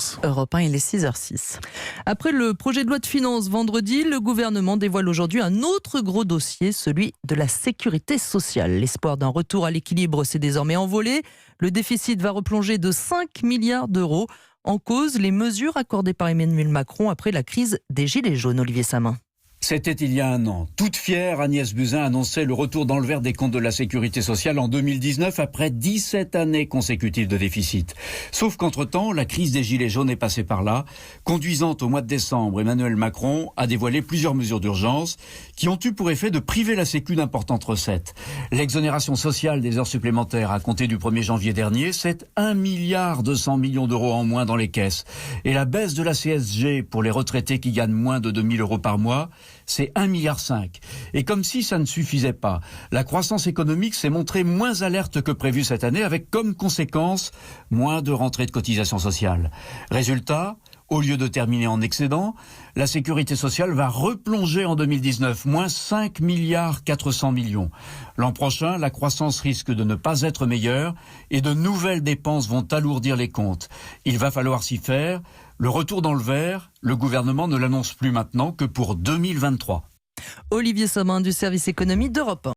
finances. Europe 1, il est 6h06. Après le projet de loi de finances vendredi, le gouvernement dévoile aujourd'hui un autre gros dossier, celui de la sécurité sociale. L'espoir d'un retour à l'équilibre s'est désormais envolé. Le déficit va replonger de 5 milliards d'euros. En cause, les mesures accordées par Emmanuel Macron après la crise des Gilets jaunes. Olivier Samin. C'était il y a un an. Toute fière, Agnès Buzyn annonçait le retour dans le vert des comptes de la sécurité sociale en 2019 après 17 années consécutives de déficit. Sauf qu'entre-temps, la crise des Gilets jaunes est passée par là, conduisant au mois de décembre Emmanuel Macron à dévoiler plusieurs mesures d'urgence qui ont eu pour effet de priver la Sécu d'importantes recettes. L'exonération sociale des heures supplémentaires à compter du 1er janvier dernier, c'est 1,2 milliard d'euros en moins dans les caisses. Et la baisse de la CSG pour les retraités qui gagnent moins de 2 000 euros par mois, c'est 1,5 milliard. Et comme si ça ne suffisait pas, la croissance économique s'est montrée moins alerte que prévu cette année, avec comme conséquence moins de rentrées de cotisations sociales. Résultat, au lieu de terminer en excédent, la sécurité sociale va replonger en 2019, moins 5,4 milliards. L'an prochain, la croissance risque de ne pas être meilleure et de nouvelles dépenses vont alourdir les comptes. Il va falloir s'y faire. Le retour dans le vert, le gouvernement ne l'annonce plus maintenant que pour 2023. Olivier Samin du service économie d'Europe 1.